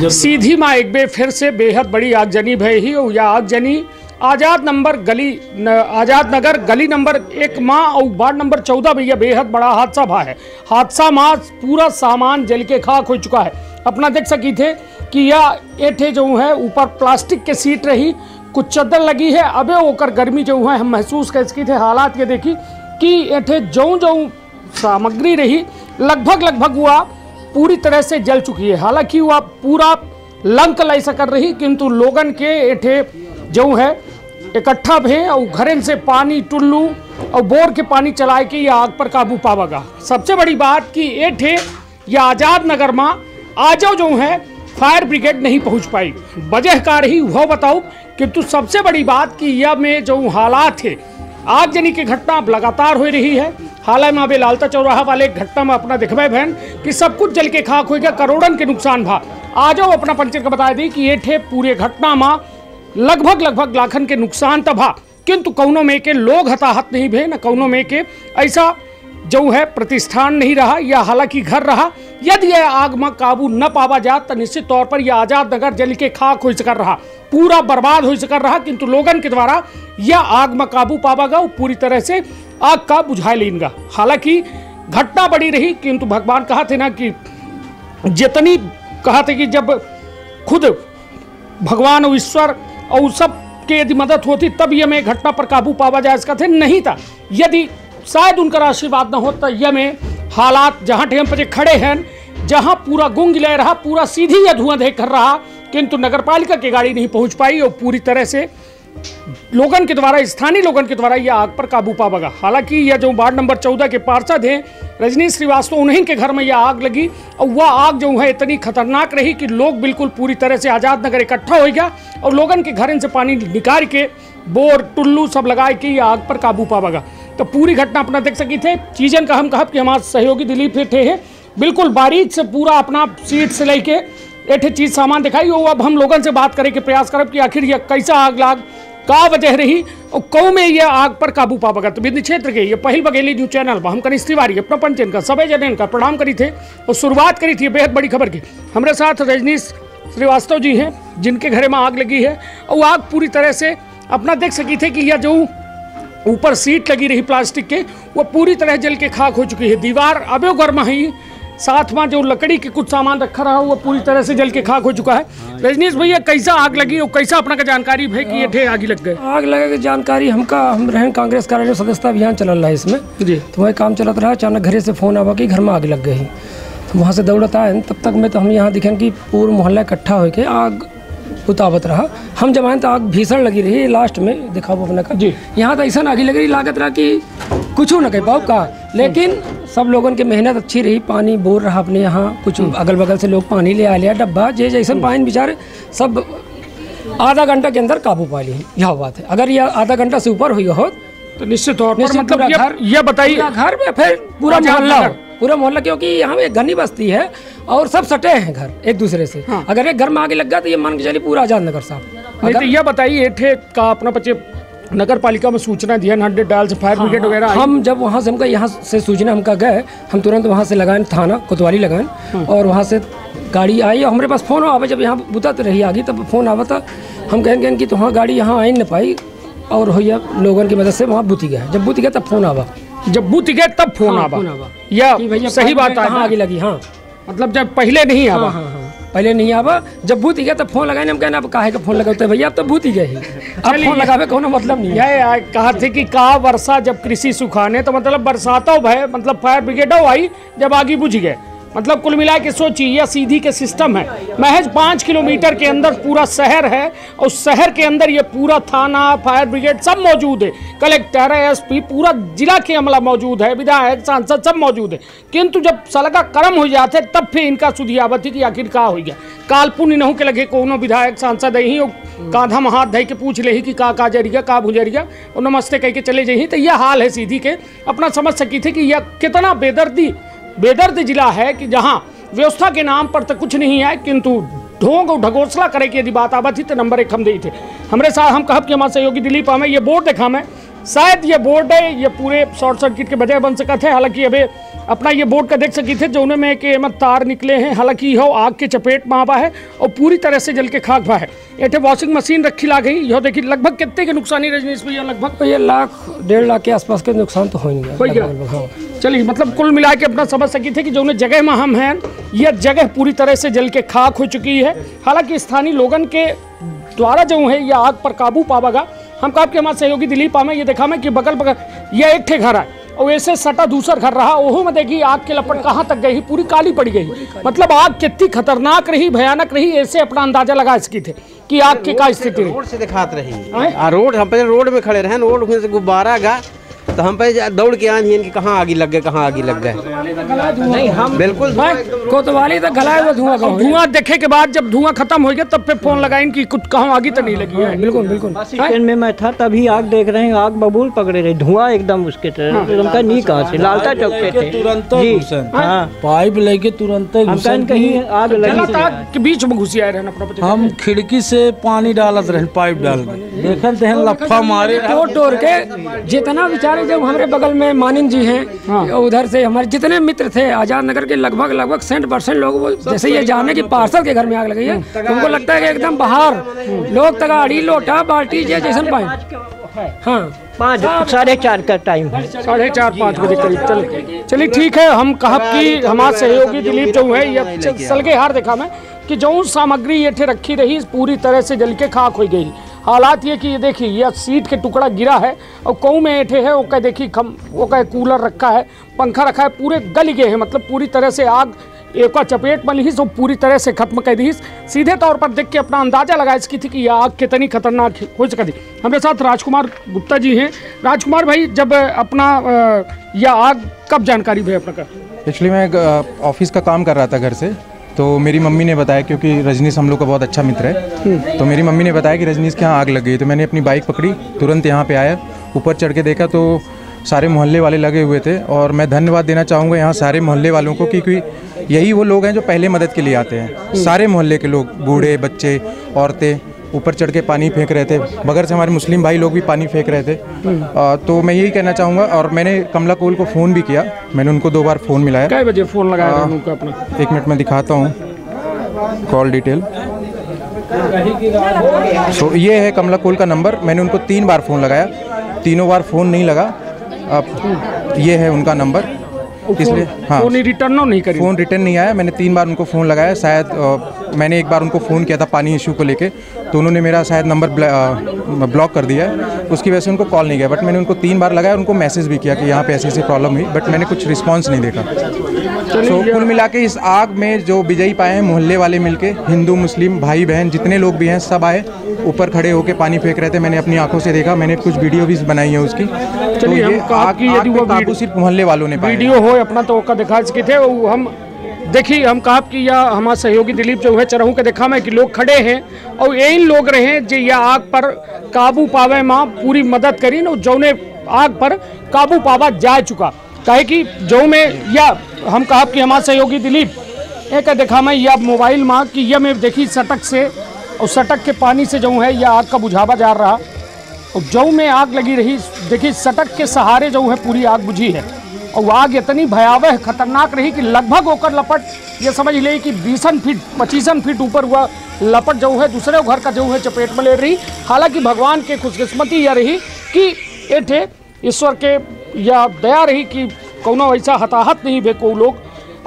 सीधी माँ एक बे फिर से बेहद बड़ी आगजनी भय ही और यह आगजनी आजाद नगर गली नंबर 1 माँ और वार्ड नंबर 14 भैया बेहद बड़ा हादसा भा है। हादसा माँ पूरा सामान जल के खाक हो चुका है। अपना देख सकी थे कि यह एठे जो है ऊपर प्लास्टिक के सीट रही, कुछ चद्दर लगी है, अबे होकर गर्मी जो है हम महसूस कर सकी थे। हालात ये देखी कि एठे जो सामग्री रही लगभग हुआ पूरी तरह से जल चुकी है। हालांकि वह पूरा लंक लाई कर रही, किंतु लोगन के एठे जो है इकट्ठा भे और घरन से पानी टुल्लू और बोर के पानी चलाए के यह आग पर काबू पावेगा। सबसे बड़ी बात कि एठे यह आजाद नगर में आजो जो है फायर ब्रिगेड नहीं पहुंच पाई। वजह का रही वह बताओ, किंतु सबसे बड़ी बात कि यह में जो हालात है आगजनी की घटना लगातार हो रही है। हाल में अभी लालता चौराहा वाले घटना में अपना दिखवाए बहन कि सब कुछ जल के खाक हो गया, करोड़न के नुकसान भा। आज अपना पंचायत का बता दी कि ये ठे पूरे घटना में लगभग लाखन के नुकसान तब भा, किंतु कौनों में के लोग हताहत नहीं भे, न कौनों में के ऐसा जो है प्रतिष्ठान नहीं रहा या हालांकि घर रहा। यदि यह आग में काबू न पावा जात तो निश्चित तौर पर यह आजाद नगर जल के खाक हो सकर रहा, पूरा बर्बाद हो सकर रहा। किंतु लोगन के द्वारा यह आग में काबू पावागा और पूरी तरह से आग का बुझा लेगा। हालांकि घटना बड़ी रही, किंतु भगवान कहा थे ना कि जितनी कहा थे कि जब खुद भगवान और ईश्वर और सब के यदि मदद होती तब यह में घटना पर काबू पावा जा इसका थे, नहीं था यदि शायद उनका आशीर्वाद न होता। यह में हालात जहाँ टेम पर खड़े हैं, जहाँ पूरा गुंग ले रहा, पूरा सीधी या धुआं देख कर रहा, किंतु नगरपालिका की गाड़ी नहीं पहुंच पाई और पूरी तरह से लोगन के द्वारा, स्थानीय लोगन के द्वारा यह आग पर काबू पावेगा। हालांकि यह जो वार्ड नंबर 14 के पार्षद हैं रजनीश श्रीवास्तव, उन्हीं के घर में यह आग लगी और वह आग जो है इतनी खतरनाक रही कि लोग बिल्कुल पूरी तरह से आजाद नगर इकट्ठा हो गया और लोगन के घर से पानी निकाल के बोर टुल्लू सब लगाए के यह आग पर काबू पावेगा। तो पूरी घटना अपना देख सकी थे। चीजन का हम कहा कि हमारे सहयोगी दिलीप थे हैं बिल्कुल बारीक से पूरा अपना सीट से लेके एठे चीज सामान दिखाई। और अब हम लोगों से बात करें कि प्रयास करब कि आखिर यह कैसा आग लाग का वजह रही और कौ में यह आग पर काबू पावेगा। तो बिंदी क्षेत्र के ये पहल बघेली न्यूज चैनल पर हम कनीष तिवारी अपना पंचन का सभी जन का प्रणाम करी थे और शुरुआत करी थी बेहद बड़ी खबर की। हमारे साथ रजनीश श्रीवास्तव जी हैं जिनके घर में आग लगी है और आग पूरी तरह से अपना देख सकी थे कि यह जो ऊपर सीट लगी रही प्लास्टिक के वो पूरी तरह जल के खाक हो चुकी है। दीवार अबे गर्मा ही, साथ में जो लकड़ी के कुछ सामान रखा रहा वो पूरी तरह से जल के खाक हो चुका है। रजनीश भैया कैसा आग लगी और कैसा अपना का जानकारी है कि ये ढेर आग लग गए? आग लगे की जानकारी हम रहन कांग्रेस कार्यालय सदस्यता अभियान चल रहा है इसमें जी, तो वही काम चलता रहा। अचानक घरे से फोन आवा कि घर में आग लग गई, तो वहाँ से दौड़ता है। तब तक में तो हम यहाँ दिखें कि पूरा मोहल्ला इकट्ठा होकर आग उतावत रहा। हम जब आए तो आग भीषण लगी रही, लास्ट में दिखाओ अपने का जी। यहाँ तो ऐसा आगे लग रही लागत रहा कि कुछ न कह पाओ का, लेकिन सब लोगों की मेहनत अच्छी रही। पानी बोर रहा अपने यहाँ, कुछ अगल बगल से लोग पानी ले आ लिया डब्बा जे जैसे पानी बेचारे सब आधा घंटा के अंदर काबू पा ली। यह बात है, अगर यह आधा घंटा से ऊपर हुई हो तो निश्चित तौर पर मतलब यह बताइए घर में फिर पूरा मोहल्ला क्योंकि यहाँ एक घनी बस्ती है और सब सटे हैं घर एक दूसरे से। हाँ। अगर एक घर में आगे लग गया तो ये मान के चलिए पूरा आजाद नगर साहब। तो यह बताइए एठे का अपना बच्चे नगर पालिका में सूचना दिया 100 डाल से फायर ब्रिगेड वगैरह? हम जब वहाँ से हमका यहाँ से सूचना हमका गए, हम तुरंत वहाँ से लगाए थाना कोतवाली लगाए और वहाँ से गाड़ी आई और हमारे पास फोन आवा। जब यहाँ बुता तो रही आगी तब फोन आवा था, हम कहेंगे कि तो वहाँ गाड़ी यहाँ आई न पाई और भैया लोगों की मदद से वहाँ बुती गया। जब बुती गया तब फोन आवा, जब बूथ गए तब फोन आवा। या सही बात है, आगे लगी। हाँ मतलब जब पहले नहीं आवा। हाँ, पहले नहीं आवा, जब बूथ गया तब फोन लगाए। हम कहना अब काहे का फोन लगाते भैया, अब तो बूथ ही गए, अब फोन लगावे कोनो मतलब नहीं है। कहा थे कि का वर्षा जब कृषि सुखाने तो मतलब बरसातों भय मतलब फायर ब्रिगेडो आई जब आगे बुझ गए। मतलब कुल मिला के सोचिए यह सीधी के सिस्टम है। महज 5 किलोमीटर के अंदर पूरा शहर है और शहर के अंदर ये पूरा थाना फायर ब्रिगेड सब मौजूद है, कलेक्टर एसपी पूरा जिला के अमला मौजूद है, विधायक सांसद सब मौजूद है। किंतु जब सलगा कर्म हो जाते तब फिर इनका सुधियावत थी कि आखिर का हो गया। कालपुन इनहू के लगे कोनो विधायक सांसद ही और कांधा में हाथ धई के पूछ ले कि का जरिया का भुजरिया और नमस्ते कह के चले जाही। तो यह हाल है सीधी के। अपना समझ सकी थे कि यह कितना बेदर्द जिला है कि जहां व्यवस्था के नाम पर तो कुछ नहीं है, किंतु ढोंग और ढगोसला करे की यदि बात आवत थी तो नंबर 1 हम दी थे। हमारे साथ हम कहब कि हमारे सहयोगी दिलीप हमें ये बोर्ड देखा मैं शायद ये बोर्ड है ये पूरे शॉर्ट सर्किट के बजाय बन सका थे। हालांकि अबे अपना ये बोर्ड का देख सकी थे जो में के तार निकले हैं। हालांकि यह आग के चपेट में आवा है और पूरी तरह से जल के खाक भा है। एटे वॉशिंग मशीन रखी ला गई। यह देखिए लगभग कितने के नुकसानी रजनीश भैया? लगभग ये लाख 1.5 लाख के आसपास के नुकसान तो होंगे। चलिए मतलब कुल मिला के अपना समझ सकी थे कि जो जगह में हम हैं यह जगह पूरी तरह से जल के खाक हो चुकी है। हालांकि स्थानीय लोगन के द्वारा जो है यह आग पर काबू पावागा। हम कहा कि हमारे सहयोगी दिलीप आमे ये देखा मैं कि बगल बगल यह एक ठे घर है और ऐसे सटा दूसर घर रहा। ओहो में देखिए आग की लपट कहाँ तक गई, पूरी काली पड़ गई। मतलब आग कितनी खतरनाक रही, भयानक रही, ऐसे अपना अंदाजा लगा सकी थे कि आग की क्या स्थिति रोड से दिखात रही। रोड हम पहले रोड में खड़े रहे, रोड में से गुब्बारा गा तो हम पे दौड़ के आए कि कहाँ आगे लग गए, कहाँ आगे लग गए। नहीं हम बिल्कुल कोतवाली तक गलाए हुआ धुआं देखे के बाद जब धुआं खत्म हो गया तब पे फोन लगाए कि कुछ कहाँ आगे तो नहीं लगी है। बिल्कुल बिल्कुल स्टैंड में मैं था तभी आग देख रहे हैं, आग बबूल पकड़े रहे, धुआं एकदम उसके तरह नहीं कहा से लालता चौक पे थे जी। हाँ पाइप लेके तुरंत कहीं आग लगी के बीच में घुसी आए रहना। हम खिड़की से पानी डालत रहे, पाइप डाल के देखते हैं लफा मारे तोड़ के जितना बेचारे जब हमारे बगल में मानिन जी हैं उधर से हमारे जितने मित्र थे आजाद नगर के लगभग 100% लोग वो जैसे ये जाने की पार्षद के घर में आग लगी है तो उनको लगता है कि एकदम बाहर लोग तगाड़ी लोटा बाल्टी जैसन पाए। हाँ 4:30 का टाइम है, 4:30-5 बजे करीब। चलिए ठीक है। हम कहा कि हमारे सहयोगी दिलीप जो है ये सलगे हार देखा मैं कि जो सामग्री ये रखी रही पूरी तरह से जल के खाक हो गई। हालात ये कि ये देखिए यह सीट के टुकड़ा गिरा है और कऊ में एठे है वो कह देखिए वो कह कूलर रखा है, पंखा रखा है, पूरे गल गए हैं। मतलब पूरी तरह से आग एक चपेट में ली तो पूरी तरह से खत्म कर दी। सीधे तौर पर देख के अपना अंदाजा लगा इसकी थी कि यह आग कितनी खतरनाक हो सकती। हमारे साथ राजकुमार गुप्ता जी हैं। राजकुमार भाई जब अपना यह आग कब जानकारी हुई अपना? एक्चुअली मैं ऑफिस का काम कर रहा था घर से, तो मेरी मम्मी ने बताया क्योंकि रजनीश हम लोग का बहुत अच्छा मित्र है, तो मेरी मम्मी ने बताया कि रजनीश के यहाँ आग लग गई। तो मैंने अपनी बाइक पकड़ी, तुरंत यहाँ पे आया, ऊपर चढ़ के देखा तो सारे मोहल्ले वाले लगे हुए थे। और मैं धन्यवाद देना चाहूँगा यहाँ सारे मोहल्ले वालों को क्योंकि यही वो लोग हैं जो पहले मदद के लिए आते हैं। सारे मोहल्ले के लोग, बूढ़े, बच्चे, औरतें ऊपर चढ़ के पानी फेंक रहे थे। बगैर से हमारे मुस्लिम भाई लोग भी पानी फेंक रहे थे। तो मैं यही कहना चाहूँगा। और मैंने कमला कोल को फ़ोन भी किया, मैंने उनको 2 बार फ़ोन मिलाया। कितने बजे फ़ोन लगाया उनको अपना? 1 मिनट में दिखाता हूँ कॉल डिटेल। सो ये है कमला कोल का नंबर। मैंने उनको 3 बार फ़ोन लगाया, तीनों बार फ़ोन नहीं लगा। अब ये है उनका नंबर, इसलिए हाँ फ़ोन रिटर्न नहीं करी, फ़ोन रिटर्न नहीं आया। मैंने 3 बार उनको फ़ोन लगाया। शायद मैंने एक बार उनको फ़ोन किया था पानी इशू को लेके, तो उन्होंने मेरा शायद नंबर ब्लॉक कर दिया है, उसकी वजह से उनको कॉल नहीं गया। बट मैंने उनको 3 बार लगाया, उनको मैसेज भी किया कि यहाँ पे ऐसी ऐसी प्रॉब्लम हुई, बट मैंने कुछ रिस्पॉन्स नहीं देखा। तो कुल मिला के इस आग में जो विजयी पाए हैं मोहल्ले वाले मिलके, हिंदू मुस्लिम भाई बहन जितने लोग भी हैं सब आए, ऊपर खड़े होके पानी फेंक रहे थे। मैंने अपनी आंखों से देखा, मैंने कुछ वीडियो भी बनाई है उसकी। तो ये आग पे काबू सिर्फ मोहल्ले वालों ने पाया। वीडियो हो अपना तो का दिखा सके थे हम देखिए। हम कहा कि यह हमारा सहयोगी दिलीप जो है चरहू के देखा मैं कि लोग खड़े हैं और यही लोग रहे जो यह आग पर काबू पावे माँ पूरी मदद करी न जो ने आग पर काबू पावा जा चुका। कहे कि जो में या हम कहा कि हमारा सहयोगी दिलीप एक देखा मैं यह मोबाइल माँ कि यह मैं देखी सटक से और सटक के पानी से जो है यह आग का बुझावा जा रहा और जो में आग लगी रही। देखिए सटक के सहारे जो है पूरी आग बुझी है और आग इतनी भयावह खतरनाक रही कि लगभग होकर लपट ये समझ ले कि 20 फीट 25 फीट ऊपर हुआ लपट जो है दूसरे घर का जो है चपेट में ले रही। हालांकि भगवान के खुशकिस्मती यह रही कि एठे ईश्वर के या दया रही कि कोनो ऐसा हताहत नहीं भे को लोग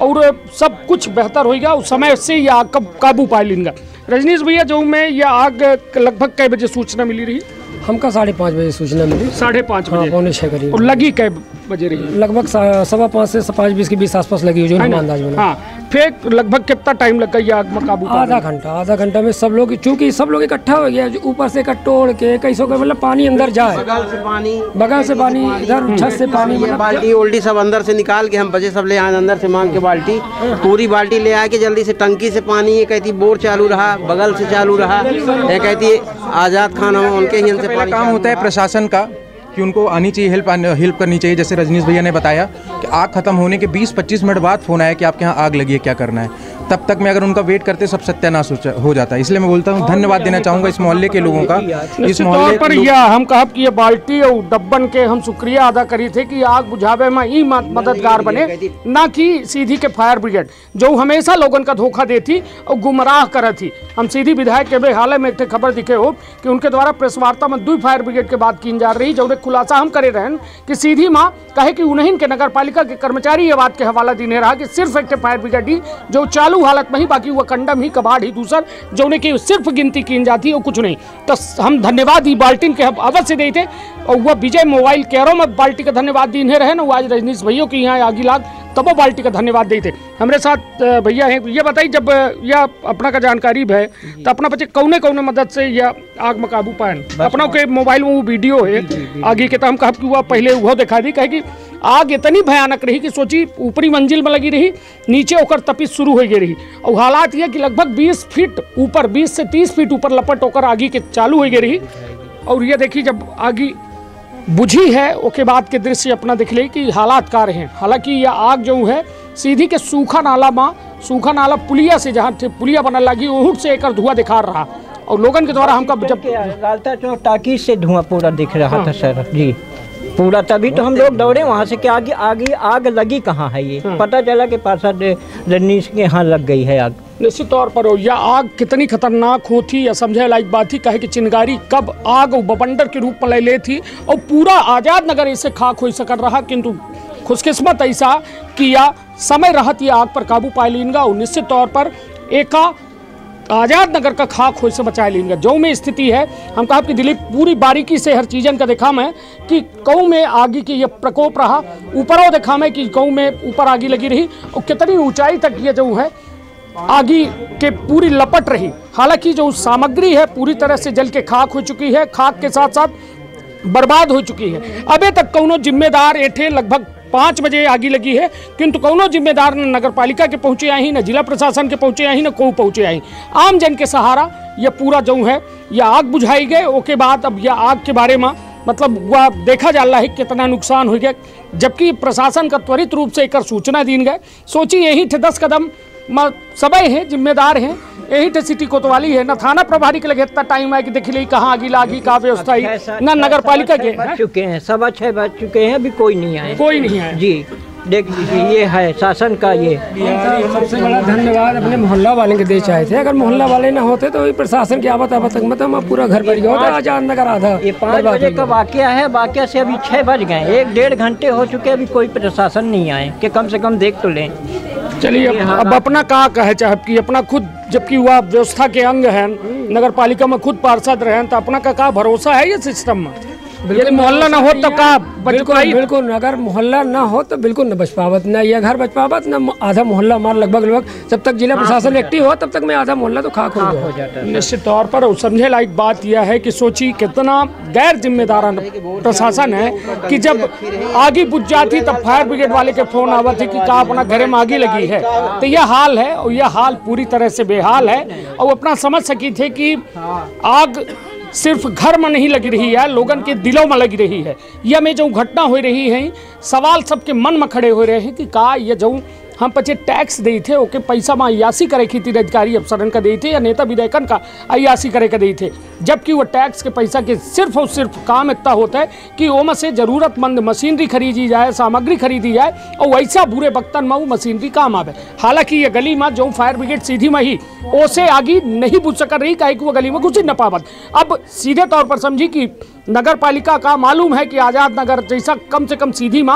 और सब कुछ बेहतर होगा। उस समय से यह आग काबू पा लेंगे। रजनीश भैया जो में यह आग लगभग कै बजे सूचना मिली रही? हमका 5:30 बजे सूचना मिली। 5:30 बजे? 5:45 करीब। और लगी कै बजे रही? लगभग 5:15 से 5:20 के बीच आसपास लगी हुई जो अंदाज में। हाँ फिर लगभग कितना टाइम लगा ये आग में काबू? आधा घंटा में सब लोग, चूंकि सब लोग इकट्ठा हो गया, ऊपर से तोड़ के कैसों का मतलब पानी अंदर जाए, बगल से पानी इधर छत से पानी, बाल्टी उल्टी सब अंदर से निकाल के हम बचे सब ले आए, अंदर से मांग के बाल्टी पूरी बाल्टी ले आके जल्दी से टंकी से पानी ये कहती बोर चालू रहा, बगल से चालू रहा। ये कहती आजाद खान हम उनके ही से काम होता है प्रशासन का कि उनको आनी चाहिए, हेल्प करनी चाहिए। जैसे रजनीश भैया ने बताया कि आग खत्म होने के 20-25 मिनट बाद फ़ोन आया कि आपके यहाँ आग लगी है, क्या करना है। तब तक मैं अगर उनका वेट करते सब सत्यानाश हो जाता है। इसलिए मैं बोलता हूँ, धन्यवाद देना चाहूँगा इस मोहल्ले के लोगों का। इस मोहल्ले पर यह हम कहब कि ये बाल्टी और डब्बन के हम शुक्रिया अदा करी थे कि आग बुझावे में ही मददगार बने, ना कि सीधी के फायर ब्रिगेड जो हमेशा लोगन का धोखा देती और गुमराह करे थी। हम सीधी विधायक के हाल में एक खबर दिखे हो कि उनके द्वारा प्रेस वार्ता में 2 फायर ब्रिगेड के बात की जा रही, जो खुलासा हम करे रहन कि सीधी माँ कहे कि उन्हीं के नगर पालिका के कर्मचारी ये बात के हवाला देने रहा कि सिर्फ एक फायर ब्रिगेड ही जो चालू हालत में ही, बाकी वह कंडम ही कबाड़ ही दूसर जो की सिर्फ गिनती की जाती है और कुछ नहीं। तो हम धन्यवाद ही बाल्टीन के अवश्य देते और वह विजय मोबाइल केयरों में बाल्टी का धन्यवाद दीने रहे ना, वो आज रजनीश भैया की यहाँ आगी लाग तब वो बाल्टी का धन्यवाद देते। हमारे साथ भैया हैं, ये बताइए जब यह अपना का जानकारी है तो अपना बच्चे कौने कौने मदद से यह आग में काबू पाए? अपना के मोबाइल में वो वीडियो है आगे के, तो हम कहब कि वह पहले वह दिखा दी, कहे कि आग इतनी भयानक रही कि सोची ऊपरी मंजिल में लगी रही, नीचे होकर तपिश शुरू हो गई रही और हालात यह कि लगभग 20 फीट ऊपर, 20 से 30 फीट ऊपर लपट होकर आगी के चालू हो गई रही। और ये देखिए जब आगी बुझी है उसके बाद के दृश्य अपना दिख ले कि हालात कार हैं। हालांकि यह आग जो है सीधी के सूखा नाला पुलिया से, जहाँ पुलिया बनने लगी वहाँ से एक धुआं दिखा रहा और लोगन के द्वारा हमका जब लालता चौक टाकी से धुआं पूरा दिख रहा था सर जी पूरा, तभी तो हम लोग दौड़े वहाँ से कि आगे आग लगी कहाँ है। ये पता चला कि पार्षद रजनीश के यहाँ लग गई है आग। निश्चित तौर पर यह आग कितनी खतरनाक होती या समझे लायक बात थी, कहे कि चिंगारी कब आग बवंडर के रूप में ले थी और पूरा आज़ाद नगर इससे खाक हो सकर रहा, किंतु खुशकिस्मत ऐसा किया समय रहत ये आग पर काबू पा लेंगा और निश्चित तौर पर एक आज़ाद नगर का खाक हो से बचा लेंगे। जो में स्थिति है हम कहा कि दिलीप पूरी बारीकी से हर चीज़न का देखा मैं कि कऊ में आगे की ये प्रकोप रहा, ऊपरों देखा मैं कि कऊ में ऊपर आगी लगी रही और कितनी ऊंचाई तक ये जो है आगी के पूरी लपट रही। हालांकि जो सामग्री है पूरी तरह से जल के खाक हो चुकी है, खाक के साथ साथ बर्बाद हो चुकी है। अभी तक कौनो जिम्मेदार एठे लगभग 5 बजे आगी लगी है, किंतु कौनो जिम्मेदार न नगर पालिका के पहुंचे आई, न जिला प्रशासन के पहुंचे आई, न को पहुंचे आई। आम जन के सहारा यह पूरा जो है यह आग बुझाई गए। उसके बाद अब यह आग के बारे में मतलब वह देखा जा रहा है कितना नुकसान हो गया, जबकि प्रशासन का त्वरित रूप से एक सूचना दी गए। सोचिए यही थे 10 कदम सबे हैं जिम्मेदार हैं, यही थे सिटी कोतवाली है, न थाना प्रभारी के लगे इतना टाइम है कि देख ली कहाँ आगी लागी का व्यवस्था ही, न नगर पालिका के बच चुके हैं, 6:15 बज चुके हैं, अभी कोई नहीं आए जी। देख लीजिए ये है शासन का ये सबसे बड़ा धन्यवाद अपने मोहल्ला वाले के दे चाहे थे। अगर मोहल्ला वाले ना होते तो प्रशासन की आवत मतलब पूरा घर पर गया आजाद नगर आधा। ये 5 बजे का वाकया है, वाकया से अभी 6 बज गए, 1-1.5 घंटे हो चुके, अभी कोई प्रशासन नहीं आए कि कम से कम देख तो लें। चलिए अब अपना कहा कहे चाहे कि अपना खुद जबकि वह व्यवस्था के अंग है, नगर पालिका में खुद पार्षद रहे तो अपना का भरोसा है ये सिस्टम में? यदि मोहल्ला ना हो तो का बिल्कुल अगर मोहल्ला ना हो तो बिल्कुल न बच पावत, ना ये घर बच पावत, ना आधा मोहल्ला हमारा लगभग जब तक जिला प्रशासन एक्टिव हो तब तक मैं आधा मोहल्ला तो खाक हो जाता है। निश्चित तौर पर समझे लायक बात यह है कि सोची कितना गैर जिम्मेदाराना प्रशासन है कि जब आगी बुझ जाती तब फायर ब्रिगेड वाले के फोन आवत है कि का अपना घरे में आगी लगी है। तो यह हाल है और यह हाल पूरी तरह से बेहाल है और अपना समझ सकी थे कि आग सिर्फ घर में नहीं लगी रही है, लोगन के दिलों में लगी रही है। यह में जो घटना हो रही है सवाल सबके मन में खड़े हो रहे हैं कि का ये जो हम पचे टैक्स दी थे ओके पैसा में अयासी करे की अधिकारी अफसरन का दी थे या नेता विधायकन का अयासी करे का दी थे, जबकि वो टैक्स के पैसा के सिर्फ और सिर्फ काम इतना होता है कि वो में से ज़रूरतमंद मशीनरी खरीदी जाए, सामग्री खरीदी जाए और वैसा बुरे वक्तन में वो मशीनरी काम आवे। हालांकि ये गली में जो फायर ब्रिगेड सीधी में ही ओसे आगी नहीं बुझ सक रही, काहे कि वो गली में घुस न पावत। अब सीधे तौर पर समझी कि नगर पालिका का मालूम है कि आज़ाद नगर जैसा कम से कम सीधी में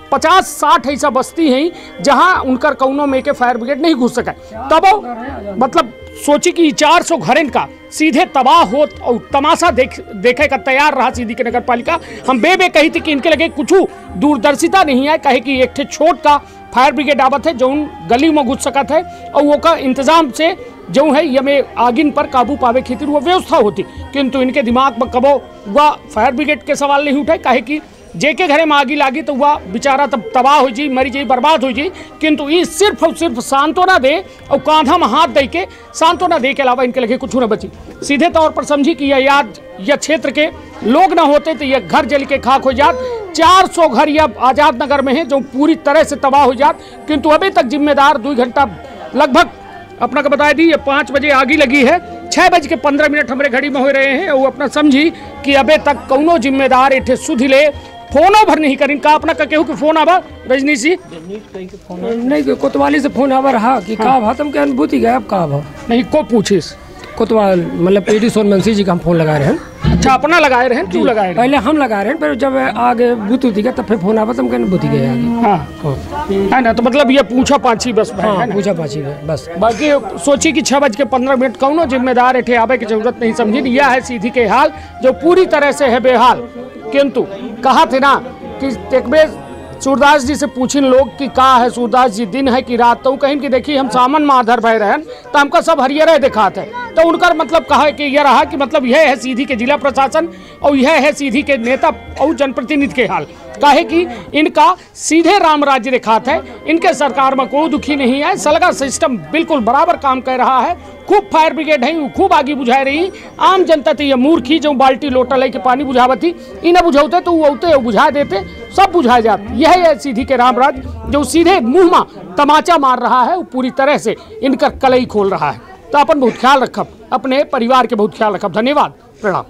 50-60 ऐसा बस्ती हैं जहां उनकर कौनों में के फायर ब्रिगेड नहीं घुस सके। तब मतलब सोची कि 400 घरन का सीधे तबाह होत और तमाशा देखे का तैयार रहा सीधी के नगर पालिका। हम बे कही थी कि इनके लगे कुछ दूरदर्शिता नहीं है, कहे कि एक छोट का फायर ब्रिगेड आवत है जो उन गली में घुस सकत है और वो का इंतजाम से जो है ये में आगिन पर काबू पावे खातिर वो व्यवस्था होती, किंतु इनके दिमाग में कबो वह फायर ब्रिगेड के सवाल नहीं उठे, कहे कि जेके घरे में आगी लागी तो वह बेचारा तब तबाह हो जी, मरी जी, बर्बाद हो जी। किंतु ये सिर्फ और सिर्फ सांत्वना दे और कांधा में हाथ दे के सांत्वना दे के अलावा इनके लगे कुछ न बची। सीधे तौर पर समझी कि यह क्षेत्र के लोग ना होते तो यह घर जल के खाक हो जात। 400 घर यह आज़ाद नगर में है जो पूरी तरह से तबाह हो जात। किंतु अभी तक जिम्मेदार 2 घंटा लगभग अपना को बता दी, ये 5 बजे आगी लगी है, 6:15 हमारे घड़ी में हो रहे हैं। वो अपना समझी कि अबे तक कौनो जिम्मेदार इठे सुधी ले फोनो भर नहीं करिन का अपना केहू के फोन आवा रजनीश जी नहीं कोतवाली से फोन आवा रहा कि का भा तुम के अनुभूति गए अब का भा नहीं को पूछिस कोतवाल मतलब पीडी सोनमंसी जी का हम फोन लगाए रहे। अच्छा अपना लगाए रहे, क्यों लगाए रहे? पहले हम लगाए रहे, फिर जब आगे बूथ गया तब फिर फोन आवा तुम के अनुभूति गए आगे। हाँ है ना, तो मतलब ये पूछा पाछी बस है ना? पूछा पाछी बस। बाकी सोची कि 6:15 कौनो जिम्मेदार इठे आवे की जरूरत नहीं समझी। यह है सीधी के हाल जो पूरी तरह से है बेहाल। किंतु कहा थे ना कि एक बेर सूरदास जी से पूछिन लोग कि का है सूरदास जी दिन है कि रात, तो कहीं कि देखिए हम सामन में आधर भय रहन तो हमका सब हरियर दिखाते हैं। तो उनका मतलब कहा कि यह रहा कि मतलब यह है सीधी के जिला प्रशासन और यह है सीधी के नेता और जनप्रतिनिधि के हाल। काहे कि इनका सीधे राम राज्य दिखाते है, इनके सरकार में कोई दुखी नहीं है। सलगा सिस्टम बिल्कुल बराबर काम कर रहा है। खूब फायर ब्रिगेड है, खूब आगे बुझा रही। आम जनता तो ये मूर्खी जो बाल्टी लोटा लेके पानी बुझावती इन्हें बुझाते तो वो औते बुझा देते, सब बुझा जाते। यह है सीधी के रामराज जो सीधे मुंह में तमाचा मार रहा है, वो पूरी तरह से इनका कलई खोल रहा है। तो अपन बहुत ख्याल रखब, अपने परिवार के बहुत ख्याल रखब। धन्यवाद, प्रणाम।